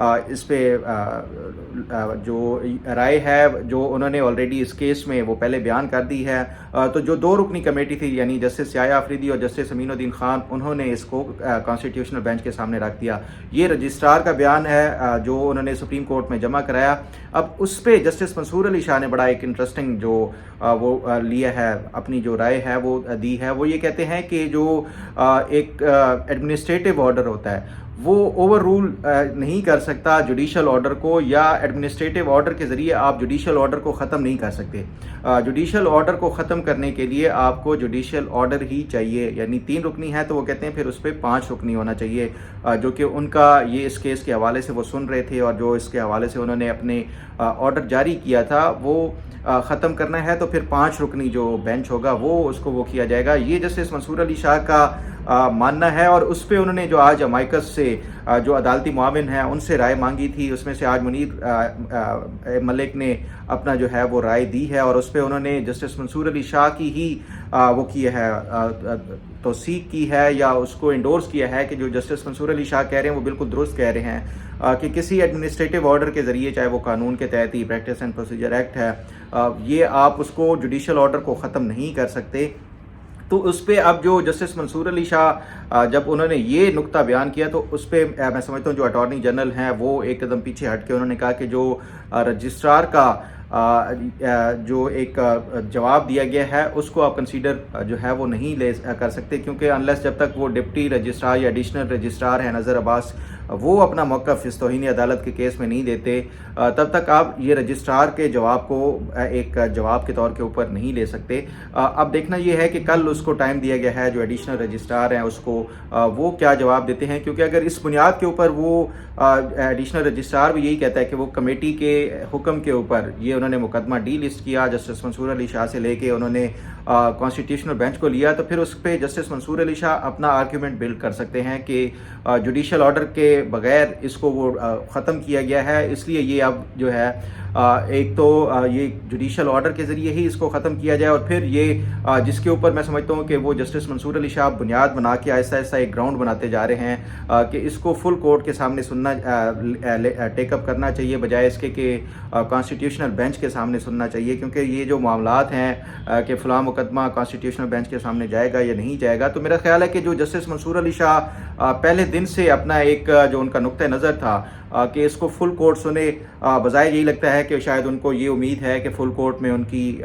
اس پہ جو رائے ہے جو انہوں نے آلریڈی اس کیس میں وہ پہلے بیان کر دی ہے. تو جو 2 رکنی کمیٹی تھی یعنی جسٹس یحییٰ آفریدی اور جسٹس امین الدین خان, انہوں نے اس کو کانسٹیٹیوشنل بینچ کے سامنے رکھ دیا. یہ رجسٹرار کا بیان ہے جو انہوں نے سپریم کورٹ میں جمع کرایا. اب اس پہ جسٹس منصور علی شاہ نے بڑا ایک انٹرسٹنگ جو وہ لیا ہے, اپنی جو رائے ہے وہ دی ہے. وہ یہ کہتے ہیں کہ جو ایک ایڈمنسٹریٹو آرڈر ہوتا ہے وہ اوور رول نہیں کر سکتا جوڈیشل آرڈر کو, یا ایڈمنسٹریٹو آرڈر کے ذریعے آپ جوڈیشل آرڈر کو ختم نہیں کر سکتے. جوڈیشل آرڈر کو ختم کرنے کے لیے آپ کو جوڈیشل آرڈر ہی چاہیے, یعنی 3 رکنی ہے تو وہ کہتے ہیں پھر اس پہ 5 رکنی ہونا چاہیے, جو کہ ان کا یہ اس کیس کے حوالے سے وہ سن رہے تھے, اور جو اس کے حوالے سے انہوں نے اپنے آرڈر جاری کیا تھا وہ ختم کرنا ہے تو پھر 5 رکنی جو بینچ ہوگا وہ کیا جائے گا. یہ جسٹس منصور علی شاہ کا ماننا ہے, اور اس پہ انہوں نے جو آج امائکس سے جو عدالتی معاون ہیں ان سے رائے مانگی تھی, اس میں سے آج منیر ملک نے اپنا جو ہے وہ رائے دی ہے, اور اس پہ انہوں نے جسٹس منصور علی شاہ کی ہی وہ کی ہے توثیق کی ہے, یا اس کو انڈورس کیا ہے کہ جو جسٹس منصور علی شاہ کہہ رہے ہیں وہ بالکل درست کہہ رہے ہیں کہ کسی ایڈمنسٹریٹو آرڈر کے ذریعے, چاہے وہ قانون کے تحت ہی پریکٹس اینڈ پروسیجر ایکٹ ہے, یہ آپ اس کو جوڈیشل آرڈر کو ختم نہیں کر سکتے. تو اس پہ اب جو جسٹس منصور علی شاہ جب انہوں نے یہ نقطہ بیان کیا تو اس پہ میں سمجھتا ہوں جو اٹارنی جنرل ہیں وہ ایک قدم پیچھے ہٹ کے انہوں نے کہا کہ جو رجسٹرار کا جو ایک جواب دیا گیا ہے اس کو آپ کنسیڈر جو ہے وہ نہیں لے کر سکتے, کیونکہ انلیس جب تک وہ ڈپٹی رجسٹرار یا ایڈیشنل رجسٹرار ہیں نظر عباس وہ اپنا موقف اس توہین عدالت کے کیس میں نہیں دیتے, تب تک آپ یہ رجسٹرار کے جواب کو ایک جواب کے طور کے اوپر نہیں لے سکتے. اب دیکھنا یہ ہے کہ کل اس کو ٹائم دیا گیا ہے جو ایڈیشنل رجسٹرار ہیں اس کو وہ کیا جواب دیتے ہیں, کیونکہ اگر اس بنیاد کے اوپر وہ ایڈیشنل رجسٹرار بھی یہی کہتا ہے کہ وہ کمیٹی کے حکم کے اوپر یہ انہوں نے مقدمہ ڈی لسٹ کیا جسٹس منصور علی شاہ سے لے کے انہوں نے کانسٹیٹیوشنل بینچ کو لیا, تو پھر اس پہ جسٹس منصور علی شاہ اپنا آرگیومنٹ بلڈ کر سکتے ہیں کہ جوڈیشل آرڈر کے بغیر اس کو وہ ختم کیا گیا ہے, اس لیے یہ اب جو ہے ایک تو یہ جوڈیشل آرڈر کے ذریعے ہی اس کو ختم کیا جائے, اور پھر یہ جس کے اوپر میں سمجھتا ہوں کہ وہ جسٹس منصور علی شاہ بنیاد بنا کے آہستہ آہستہ ایک گراؤنڈ بناتے جا رہے ہیں کہ اس کو فل کورٹ کے سامنے سننا ٹیک اپ کرنا چاہیے بجائے اس کے کہ کانسٹیٹیوشنل بینچ کے سامنے سننا چاہیے, کیونکہ یہ جو معاملات ہیں کہ فلاں مقدمہ کانسٹیٹیوشنل بینچ کے سامنے جائے گا یا نہیں جائے گا, تو میرا خیال ہے کہ جو جسٹس منصور علی شاہ پہلے دن سے اپنا ایک جو ان کا نقطہ نظر تھا کہ اس کو فل کورٹ سنے, بظاہر یہی لگتا ہے کہ شاید ان کو یہ امید ہے کہ فل کورٹ میں ان کی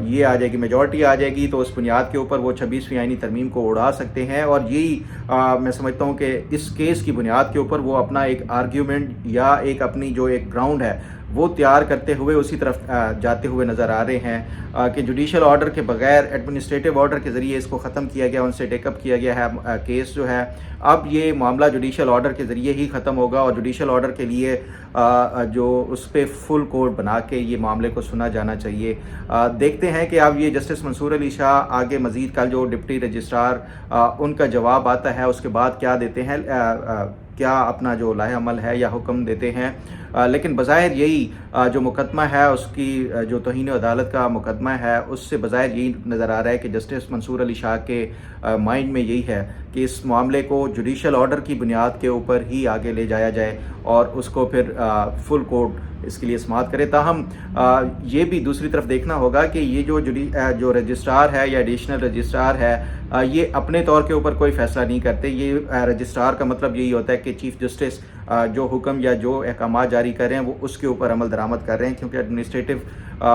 یہ آ جائے گی, میجورٹی آ جائے گی, تو اس بنیاد کے اوپر وہ 26ویں آئینی ترمیم کو اڑا سکتے ہیں, اور یہی میں سمجھتا ہوں کہ اس کیس کی بنیاد کے اوپر وہ اپنا ایک آرگیومنٹ یا ایک اپنی جو ایک گراؤنڈ ہے وہ تیار کرتے ہوئے اسی طرف جاتے ہوئے نظر آ رہے ہیں کہ جوڈیشل آرڈر کے بغیر ایڈمنسٹریٹو آرڈر کے ذریعے اس کو ختم کیا گیا, ان سے ٹیک اپ کیا گیا ہے کیس جو ہے, اب یہ معاملہ جوڈیشل آرڈر کے ذریعے ہی ختم ہوگا, اور جوڈیشل آرڈر کے لیے جو اس پہ فل کورٹ بنا کے یہ معاملے کو سنا جانا چاہیے. دیکھتے ہیں کہ اب یہ جسٹس منصور علی شاہ آگے مزید کل جو ڈپٹی رجسٹرار ان کا جواب آتا ہے اس کے بعد کیا دیتے ہیں, کیا اپنا جو لائحہ عمل ہے یا حکم دیتے ہیں, لیکن بظاہر یہی جو مقدمہ ہے اس کی جو توہین عدالت کا مقدمہ ہے اس سے بظاہر یہی نظر آ رہا ہے کہ جسٹس منصور علی شاہ کے مائنڈ میں یہی ہے کہ اس معاملے کو جوڈیشل آرڈر کی بنیاد کے اوپر ہی آگے لے جایا جائے اور اس کو پھر فل کورٹ اس کے لیے سماعت کرے. تاہم یہ بھی دوسری طرف دیکھنا ہوگا کہ یہ جو رجسٹرار ہے یا ایڈیشنل رجسٹرار ہے یہ اپنے طور کے اوپر کوئی فیصلہ نہیں کرتے. یہ رجسٹرار کا مطلب یہی ہوتا ہے کہ چیف جسٹس جو حکم یا جو احکامات جاری کر رہے ہیں وہ اس کے اوپر عمل درآمد کر رہے ہیں, کیونکہ ایڈمنسٹریٹو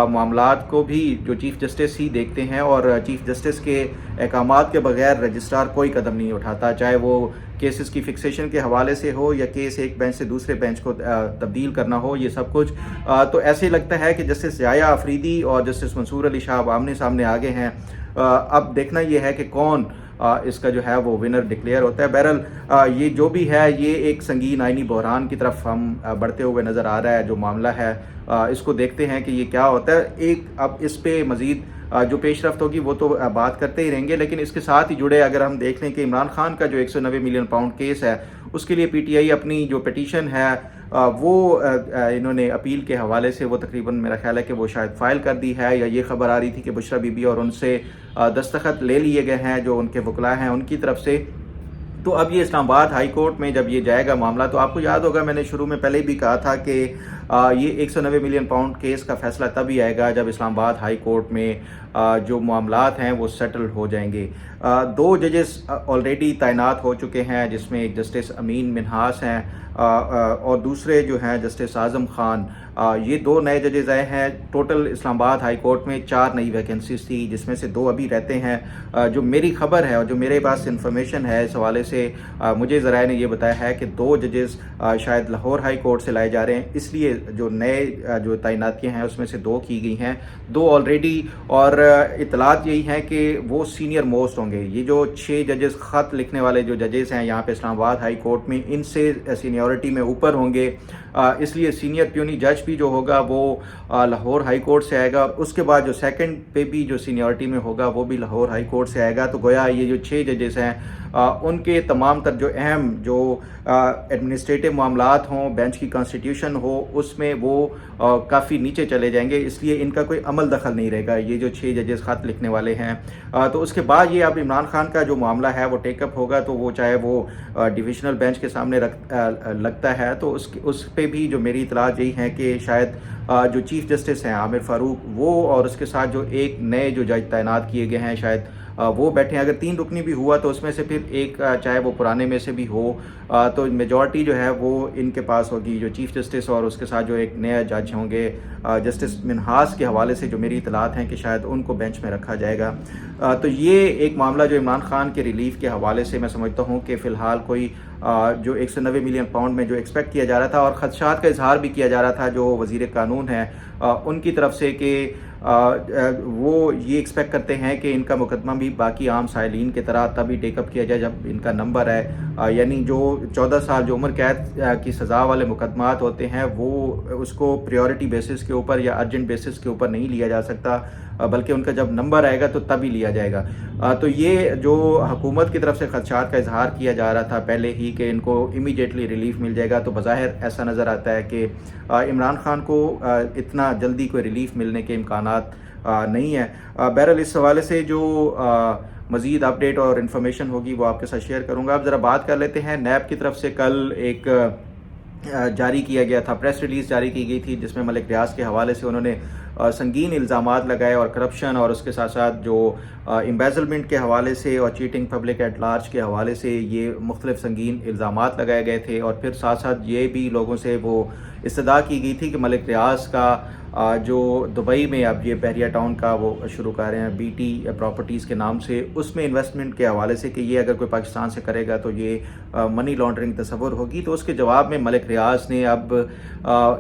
معاملات کو بھی جو چیف جسٹس ہی دیکھتے ہیں, اور چیف جسٹس کے احکامات کے بغیر رجسٹرار کوئی قدم نہیں اٹھاتا, چاہے وہ کیسز کی فکسیشن کے حوالے سے ہو یا کیس ایک بینچ سے دوسرے بینچ کو تبدیل کرنا ہو, یہ سب کچھ. تو ایسے لگتا ہے کہ جسٹس یحییٰ آفریدی اور جسٹس منصور علی شاہ آمنے سامنے آگے ہیں. اب دیکھنا یہ ہے کہ کون اس کا جو ہے وہ ونر ڈکلیئر ہوتا ہے. بہرحال یہ جو بھی ہے یہ ایک سنگین آئینی بحران کی طرف ہم بڑھتے ہوئے نظر آ رہا ہے. جو معاملہ ہے اس کو دیکھتے ہیں کہ یہ کیا ہوتا ہے. ایک اب اس پہ مزید جو پیش رفت ہوگی وہ تو بات کرتے ہی رہیں گے, لیکن اس کے ساتھ ہی جڑے اگر ہم دیکھ لیں کہ عمران خان کا جو 190 ملین پاؤنڈ کیس ہے اس کے لیے پی ٹی آئی اپنی جو پٹیشن ہے وہ انہوں نے اپیل کے حوالے سے وہ تقریباً میرا خیال ہے کہ وہ شاید فائل کر دی ہے, یا یہ خبر آ رہی تھی کہ بشرا بی بی اور ان سے دستخط لے لیے گئے ہیں جو ان کے وکلاء ہیں ان کی طرف سے. تو اب یہ اسلام آباد ہائی کورٹ میں جب یہ جائے گا معاملہ، تو آپ کو یاد ہوگا میں نے شروع میں پہلے بھی کہا تھا کہ یہ 190 ملین پاؤنڈ کیس کا فیصلہ تب ہی آئے گا جب اسلام آباد ہائی کورٹ میں جو معاملات ہیں وہ سیٹل ہو جائیں گے۔ 2 ججز آلریڈی تعینات ہو چکے ہیں، جس میں ایک جسٹس امین منہاس ہیں اور دوسرے جو ہیں جسٹس اعظم خان۔ یہ 2 نئے ججز آئے ہیں۔ ٹوٹل اسلام آباد ہائی کورٹ میں 4 نئی ویکنسیز تھی، جس میں سے 2 ابھی رہتے ہیں۔ جو میری خبر ہے اور جو میرے پاس انفارمیشن ہے اس حوالے سے، مجھے ذرائع نے یہ بتایا ہے کہ 2 ججز شاید لاہور ہائی کورٹ سے لائے جا رہے ہیں، اس لیے جو نئے جو تعیناتیاں ہیں اس میں سے 2 کی گئی ہیں، 2 آلریڈی، اور اطلاعات یہی ہیں کہ وہ سینئر موسٹ ہوں گے۔ یہ جو 6 ججز خط لکھنے والے جو ججز ہیں یہاں پہ اسلام آباد ہائی کورٹ میں، ان سے سینیورٹی میں اوپر ہوں گے، اس لیے سینئر پیونی جج بھی جو ہوگا وہ لاہور ہائی کورٹ سے آئے گا۔ اس کے بعد جو سیکنڈ پہ بھی جو سینیورٹی میں ہوگا وہ بھی لاہور ہائی کورٹ سے آئے گا۔ تو گویا یہ جو 6 ججز ہیں ان کے تمام تر جو اہم جو ایڈمنسٹریٹو معاملات ہوں، بینچ کی کانسٹیٹیوشن ہو، اس میں وہ کافی نیچے چلے جائیں گے، اس لیے ان کا کوئی عمل دخل نہیں رہے گا، یہ جو 6 ججز خط لکھنے والے ہیں۔ تو اس کے بعد یہ اب عمران خان کا جو معاملہ ہے وہ ٹیک اپ ہوگا، تو وہ چاہے وہ ڈویژنل بینچ کے سامنے لگتا ہے، تو اس پہ بھی جو میری اطلاعات یہی ہیں کہ شاید جو چیف جسٹس ہیں عامر فاروق، وہ اور اس کے ساتھ جو ایک نئے جو جج تعینات کیے گئے ہیں شاید وہ بیٹھے ہیں۔ اگر 3 رکنی بھی ہوا تو اس میں سے پھر ایک چاہے وہ پرانے میں سے بھی ہو تو میجورٹی جو ہے وہ ان کے پاس ہوگی، جو چیف جسٹس اور اس کے ساتھ جو ایک نیا جج ہوں گے جسٹس منہاس کے حوالے سے جو میری اطلاعات ہیں کہ شاید ان کو بینچ میں رکھا جائے گا۔ تو یہ ایک معاملہ جو عمران خان کے ریلیف کے حوالے سے میں سمجھتا ہوں کہ فی الحال کوئی جو 190 ملین پاؤنڈ میں جو ایکسپیکٹ کیا جا رہا تھا، اور خدشات کا اظہار بھی کیا جا رہا تھا جو وزیر قانون ہیں ان کی طرف سے، کہ وہ یہ ایکسپیکٹ کرتے ہیں کہ ان کا مقدمہ بھی باقی عام سائلین کی طرح تبھی ٹیک اپ کیا جائے جب ان کا نمبر ہے، یعنی جو 14 سال جو عمر قید کی سزا والے مقدمات ہوتے ہیں وہ اس کو پریورٹی بیسس کے اوپر یا ارجنٹ بیسس کے اوپر نہیں لیا جا سکتا، بلکہ ان کا جب نمبر آئے گا تو تبھی لیا جائے گا۔ تو یہ جو حکومت کی طرف سے خدشات کا اظہار کیا جا رہا تھا پہلے ہی کہ ان کو امیڈیٹلی ریلیف مل جائے گا، تو بظاہر ایسا نظر آتا ہے کہ عمران خان کو اتنا جلدی کوئی ریلیف ملنے کے امکانات نہیں ہے۔ بہرحال اس حوالے سے جو مزید اپڈیٹ اور انفارمیشن ہوگی وہ آپ کے ساتھ شیئر کروں گا۔ اب ذرا بات کر لیتے ہیں نیب کی طرف سے کل ایک جاری کیا گیا تھا، پریس ریلیز جاری کی گئی تھی، جس میں ملک ریاض کے حوالے سے انہوں نے سنگین الزامات لگائے، اور کرپشن اور اس کے ساتھ ساتھ جو امبیزلمنٹ کے حوالے سے اور چیٹنگ پبلک ایٹ لارج کے حوالے سے یہ مختلف سنگین الزامات لگائے گئے تھے، اور پھر ساتھ ساتھ یہ بھی لوگوں سے وہ استدعا کی گئی تھی کہ ملک ریاض کا جو دبئی میں اب یہ بحریہ ٹاؤن کا وہ شروع کر رہے ہیں بی ٹی پراپرٹیز کے نام سے، اس میں انویسٹمنٹ کے حوالے سے کہ یہ اگر کوئی پاکستان سے کرے گا تو یہ منی لانڈرنگ تصور ہوگی۔ تو اس کے جواب میں ملک ریاض نے اب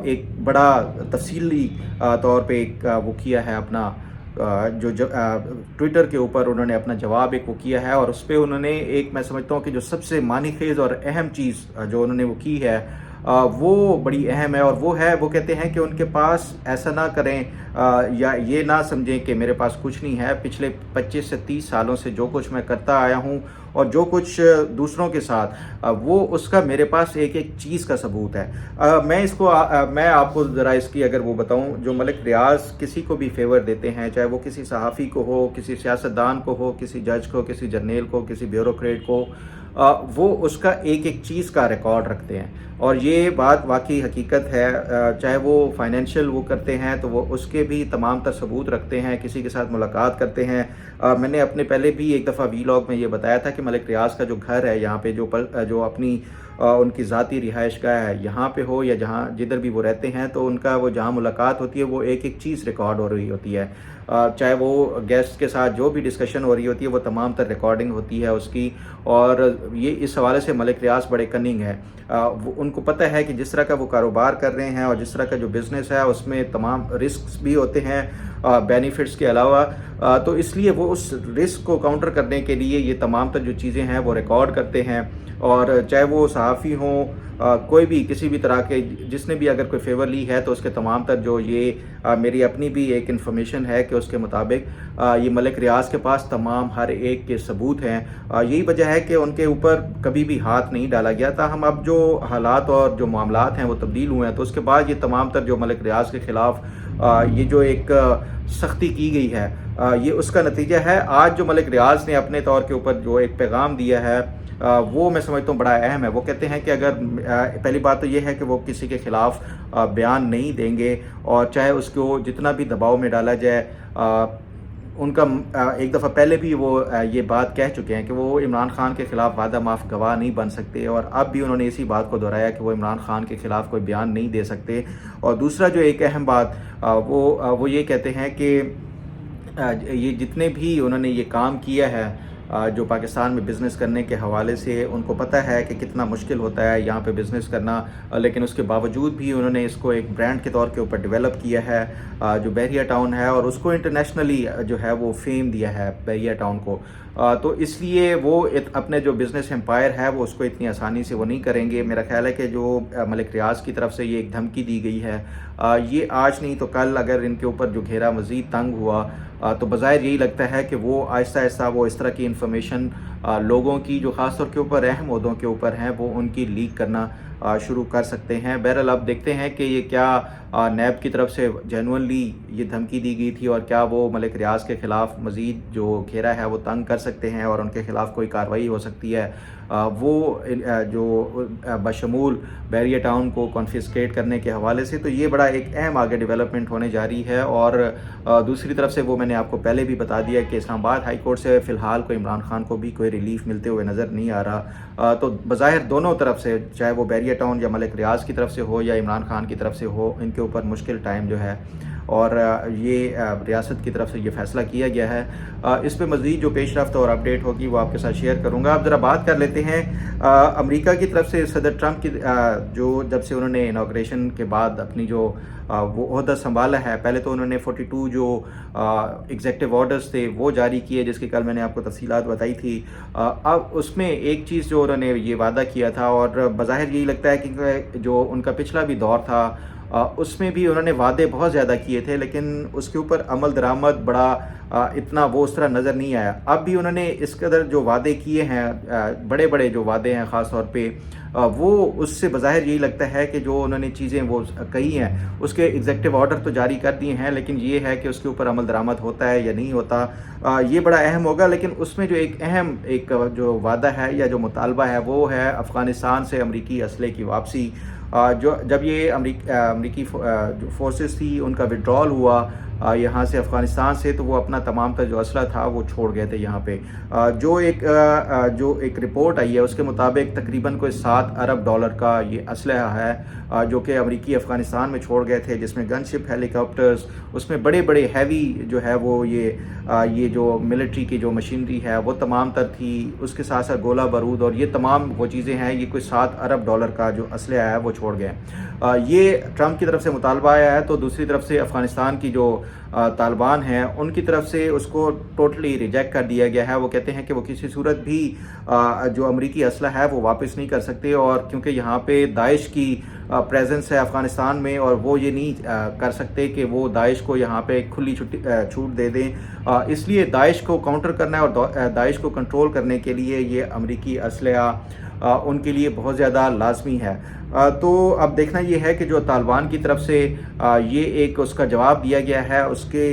ایک بڑا تفصیلی طور پہ ایک وہ کیا ہے اپنا جو ٹویٹر کے اوپر انہوں نے اپنا جواب ایک وہ کیا ہے، اور اس پہ انہوں نے ایک میں سمجھتا ہوں کہ جو سب سے معنی خیز اور اہم چیز جو انہوں نے وہ کی ہے وہ بڑی اہم ہے، اور وہ کہتے ہیں کہ ان کے پاس ایسا نہ کریں یا یہ نہ سمجھیں کہ میرے پاس کچھ نہیں ہے، پچھلے 25 سے 30 سالوں سے جو کچھ میں کرتا آیا ہوں اور جو کچھ دوسروں کے ساتھ وہ اس کا میرے پاس ایک ایک چیز کا ثبوت ہے۔ میں آپ کو ذرا اس کی اگر وہ بتاؤں، جو ملک ریاض کسی کو بھی فیور دیتے ہیں، چاہے وہ کسی صحافی کو ہو، کسی سیاستدان کو ہو، کسی جج کو، کسی جرنیل کو، کسی بیوروکریٹ کو، وہ اس کا ایک ایک چیز کا ریکارڈ رکھتے ہیں، اور یہ بات واقعی حقیقت ہے۔ چاہے وہ فائنینشیل وہ کرتے ہیں تو وہ اس کے بھی تمام تر ثبوت رکھتے ہیں، کسی کے ساتھ ملاقات کرتے ہیں۔ میں نے اپنے پہلے بھی ایک دفعہ ویلاگ میں یہ بتایا تھا کہ ملک ریاض کا جو گھر ہے یہاں پہ جو اپنی ان کی ذاتی رہائش گاہ ہے یہاں پہ ہو یا جدھر بھی وہ رہتے ہیں، تو ان کا وہ جہاں ملاقات ہوتی ہے وہ ایک ایک چیز ریکارڈ ہو رہی ہوتی ہے، چاہے وہ گیسٹ کے ساتھ جو بھی ڈسکشن ہو رہی ہوتی ہے وہ تمام تر ریکارڈنگ ہوتی ہے اس کی، اور یہ اس حوالے سے ملک ریاض بڑے کننگ ہے۔ ان کو پتہ ہے کہ جس طرح کا وہ کاروبار کر رہے ہیں اور جس طرح کا جو بزنس ہے اس میں تمام رسکس بھی ہوتے ہیں بینیفٹس کے علاوہ، تو اس لیے وہ اس رسک کو کاؤنٹر کرنے کے لیے یہ تمام تر جو چیزیں ہیں وہ ریکارڈ کرتے ہیں، اور چاہے وہ صحافی ہوں، کوئی بھی کسی بھی طرح کے جس نے بھی اگر کوئی فیور لی ہے تو اس کے تمام تر جو یہ میری اپنی بھی ایک انفارمیشن ہے کہ اس کے مطابق یہ ملک ریاض کے پاس تمام ہر ایک کے ثبوت ہیں۔ یہی وجہ ہے کہ ان کے اوپر کبھی بھی ہاتھ نہیں ڈالا گیا تھا۔ ہم اب جو حالات اور جو معاملات ہیں وہ تبدیل ہوئے ہیں، تو اس کے بعد یہ تمام تر جو ملک ریاض کے خلاف یہ جو ایک سختی کی گئی ہے یہ اس کا نتیجہ ہے۔ آج جو ملک ریاض نے اپنے طور کے اوپر جو ایک پیغام دیا ہے وہ میں سمجھتا ہوں بڑا اہم ہے۔ وہ کہتے ہیں کہ اگر پہلی بات تو یہ ہے کہ وہ کسی کے خلاف بیان نہیں دیں گے، اور چاہے اس کو جتنا بھی دباؤ میں ڈالا جائے۔ ان کا ایک دفعہ پہلے بھی وہ یہ بات کہہ چکے ہیں کہ وہ عمران خان کے خلاف وعدہ معاف گواہ نہیں بن سکتے، اور اب بھی انہوں نے اسی بات کو دہرایا کہ وہ عمران خان کے خلاف کوئی بیان نہیں دے سکتے۔ اور دوسرا جو ایک اہم بات وہ یہ کہتے ہیں کہ یہ جتنے بھی انہوں نے یہ کام کیا ہے جو پاکستان میں بزنس کرنے کے حوالے سے، ان کو پتہ ہے کہ کتنا مشکل ہوتا ہے یہاں پہ بزنس کرنا، لیکن اس کے باوجود بھی انہوں نے اس کو ایک برانڈ کے طور کے اوپر ڈیولپ کیا ہے جو بحریہ ٹاؤن ہے، اور اس کو انٹرنیشنلی جو ہے وہ فیم دیا ہے بحریہ ٹاؤن کو۔ تو اس لیے وہ اپنے جو بزنس امپائر ہے وہ اس کو اتنی آسانی سے وہ نہیں کریں گے۔ میرا خیال ہے کہ جو ملک ریاض کی طرف سے یہ ایک دھمکی دی گئی ہے، یہ آج نہیں تو کل اگر ان کے اوپر جو گھیرا مزید تنگ ہوا تو بظاہر یہی لگتا ہے کہ وہ آہستہ آہستہ وہ اس طرح کی انفارمیشن لوگوں کی جو خاص طور کے اوپر اہم عہدوں کے اوپر ہیں وہ ان کی لیک کرنا شروع کر سکتے ہیں۔ بہرحال اب دیکھتے ہیں کہ یہ کیا نیب کی طرف سے جینوئنلی یہ دھمکی دی گئی تھی، اور کیا وہ ملک ریاض کے خلاف مزید جو گھیرا ہے وہ تنگ کر سکتے ہیں اور ان کے خلاف کوئی کارروائی ہو سکتی ہے، وہ جو بشمول بحریہ ٹاؤن کو کانفسکیٹ کرنے کے حوالے سے۔ تو یہ بڑا ایک اہم آگے ڈیولپمنٹ ہونے جا رہی ہے۔ اور دوسری طرف سے وہ میں نے آپ کو پہلے بھی بتا دیا کہ اسلام آباد ہائی کورٹ سے فی الحال کوئی عمران خان کو بھی کوئی ریلیف ملتے ہوئے نظر نہیں آ رہا۔ تو بظاہر دونوں طرف سے، چاہے وہ بحریہ ٹاؤن یا ملک ریاض کی طرف سے ہو یا عمران خان کی طرف سے ہو، ان کے اوپر مشکل ٹائم جو ہے، اور یہ ریاست کی طرف سے یہ فیصلہ کیا گیا ہے۔ اس پہ مزید جو پیش رفت اور اپڈیٹ ہوگی وہ آپ کے ساتھ شیئر کروں گا۔ اب ذرا بات کر لیتے ہیں امریکہ کی طرف سے صدر ٹرمپ کی، جو جب سے انہوں نے انوگریشن کے بعد اپنی جو وہ عہدہ سنبھالا ہے، پہلے تو انہوں نے 42 جو ایگزیکٹو آرڈرز تھے وہ جاری کیے، جس کی کل میں نے آپ کو تفصیلات بتائی تھی۔ اب اس میں ایک چیز جو انہوں نے یہ وعدہ کیا تھا، اور بظاہر یہی لگتا ہے کہ جو ان کا پچھلا بھی دور تھا اس میں بھی انہوں نے وعدے بہت زیادہ کیے تھے، لیکن اس کے اوپر عمل درآمد بڑا اتنا وہ اس طرح نظر نہیں آیا۔ اب بھی انہوں نے اس قدر جو وعدے کیے ہیں، بڑے بڑے جو وعدے ہیں خاص طور پہ، وہ اس سے بظاہر یہی لگتا ہے کہ جو انہوں نے چیزیں وہ کہی ہیں اس کے ایگزیکٹو آرڈر تو جاری کر دیے ہیں، لیکن یہ ہے کہ اس کے اوپر عمل درآمد ہوتا ہے یا نہیں ہوتا، یہ بڑا اہم ہوگا۔ لیکن اس میں جو ایک اہم جو وعدہ ہے یا جو مطالبہ ہے وہ ہے افغانستان سے امریکی اسلحے کی واپسی۔ جو جب یہ امریکی جو فورسز تھی ان کا وڈرال ہوا یہاں سے افغانستان سے، تو وہ اپنا تمام تر جو اسلحہ تھا وہ چھوڑ گئے تھے یہاں پہ۔ جو ایک رپورٹ آئی ہے اس کے مطابق تقریباً کوئی $7 ارب کا یہ اسلحہ ہے جو کہ امریکی افغانستان میں چھوڑ گئے تھے، جس میں گن شپ ہیلی کاپٹرز، اس میں بڑے بڑے ہیوی جو ہے وہ یہ جو ملٹری کی جو مشینری ہے وہ تمام تر تھی، اس کے ساتھ ساتھ گولہ بارود، اور یہ تمام وہ چیزیں ہیں۔ یہ کوئی $7 ارب کا جو اسلحہ ہے وہ چھوڑ گئے۔ یہ ٹرمپ کی طرف سے مطالبہ آیا ہے، تو دوسری طرف سے افغانستان کی جو طالبان ہیں ان کی طرف سے اس کو ٹوٹلی ریجیکٹ کر دیا گیا ہے۔ وہ کہتے ہیں کہ وہ کسی صورت بھی جو امریکی اسلحہ ہے وہ واپس نہیں کر سکتے، اور کیونکہ یہاں پہ داعش کی پریزنس ہے افغانستان میں، اور وہ یہ نہیں کر سکتے کہ وہ داعش کو یہاں پہ کھلی چھوٹ دے دیں، اس لیے داعش کو کاؤنٹر کرنا ہے اور داعش کو کنٹرول کرنے کے لیے یہ امریکی اسلحہ ان کے لیے بہت زیادہ لازمی ہے۔ تو اب دیکھنا یہ ہے کہ جو طالبان کی طرف سے یہ ایک اس کا جواب دیا گیا ہے، اس کے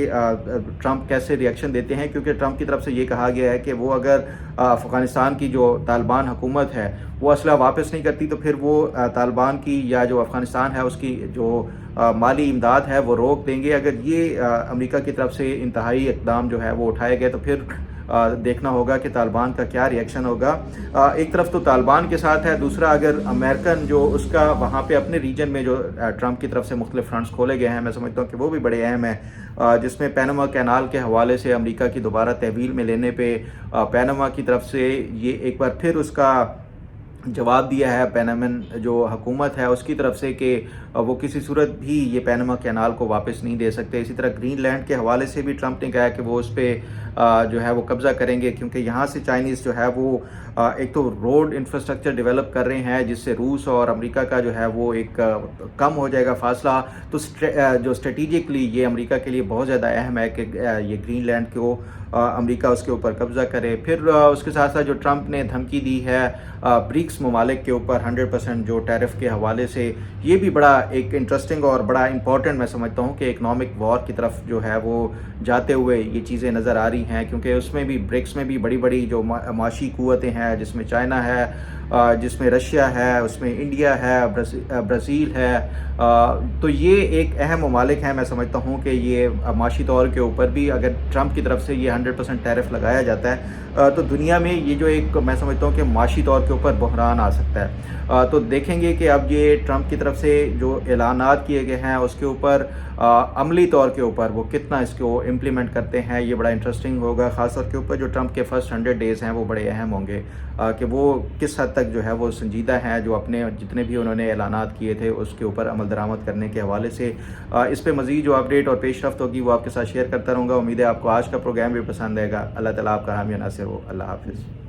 ٹرمپ کیسے ری ایکشن دیتے ہیں، کیونکہ ٹرمپ کی طرف سے یہ کہا گیا ہے کہ وہ اگر افغانستان کی جو طالبان حکومت ہے وہ اسلحہ واپس نہیں کرتی تو پھر وہ طالبان کی یا جو افغانستان ہے اس کی جو مالی امداد ہے وہ روک دیں گے۔ اگر یہ امریکہ کی طرف سے انتہائی اقدام جو ہے وہ اٹھائے گئے تو پھر دیکھنا ہوگا کہ طالبان کا کیا ری ایکشن ہوگا۔ ایک طرف تو طالبان کے ساتھ ہے، دوسرا اگر امریکن جو اس کا وہاں پہ اپنے ریجن میں جو ٹرمپ کی طرف سے مختلف فرنٹس کھولے گئے ہیں، میں سمجھتا ہوں کہ وہ بھی بڑے اہم ہیں، جس میں پیناما کینال کے حوالے سے امریکہ کی دوبارہ تحویل میں لینے پہ پیناما کی طرف سے یہ ایک بار پھر اس کا جواب دیا ہے پینامن جو حکومت ہے اس کی طرف سے کہ وہ کسی صورت بھی یہ پیناما کینال کو واپس نہیں دے سکتے۔ اسی طرح گرین لینڈ کے حوالے سے بھی ٹرمپ نے کہا کہ وہ اس پہ جو ہے وہ قبضہ کریں گے، کیونکہ یہاں سے چائنیز جو ہے وہ ایک تو روڈ انفراسٹرکچر ڈیولپ کر رہے ہیں جس سے روس اور امریکہ کا جو ہے وہ ایک کم ہو جائے گا فاصلہ، تو جو اسٹریٹجکلی یہ امریکہ کے لیے بہت زیادہ اہم ہے کہ یہ گرین لینڈ کو امریکہ اس کے اوپر قبضہ کرے۔ پھر اس کے ساتھ ساتھ جو ٹرمپ نے دھمکی دی ہے برکس ممالک کے اوپر 100% جو ٹیرف کے حوالے سے، یہ بھی بڑا ایک انٹرسٹنگ اور بڑا امپورٹنٹ میں سمجھتا ہوں کہ اکنامک وار کی طرف جو ہے وہ جاتے ہوئے یہ چیزیں نظر آ رہی ہیں، کیونکہ اس میں بھی برکس میں بھی بڑی بڑی جو معاشی قوتیں ہیں، جس میں چائنا ہے، جس میں رشیا ہے، اس میں انڈیا ہے، برازیل ہے، تو یہ ایک اہم ممالک ہیں۔ میں سمجھتا ہوں کہ یہ معاشی طور کے اوپر بھی اگر ٹرمپ کی طرف سے یہ 100% ٹیرف لگایا جاتا ہے تو دنیا میں یہ جو ایک میں سمجھتا ہوں کہ معاشی طور کے اوپر بحران آ سکتا ہے۔ تو دیکھیں گے کہ اب یہ ٹرمپ کی طرف سے جو اعلانات کیے گئے ہیں اس کے اوپر عملی طور کے اوپر وہ کتنا اس کو امپلیمنٹ کرتے ہیں، یہ بڑا انٹرسٹنگ ہوگا۔ خاص طور کے اوپر جو ٹرمپ کے فرسٹ 100 ڈیز ہیں وہ بڑے اہم ہوں گے کہ وہ کس حد تک جو ہے وہ سنجیدہ ہیں، جو اپنے جتنے بھی انہوں نے اعلانات کیے تھے اس کے اوپر عمل درآمد کرنے کے حوالے سے۔ اس پہ مزید جو اپڈیٹ اور پیش رفت ہوگی وہ آپ کے ساتھ شیئر کرتا رہوں گا۔ امید ہے آپ کو آج کا پروگرام بھی پسند آئے گا۔ اللہ تعالیٰ آپ کا حامی و ناصر ہو۔ اللہ حافظ۔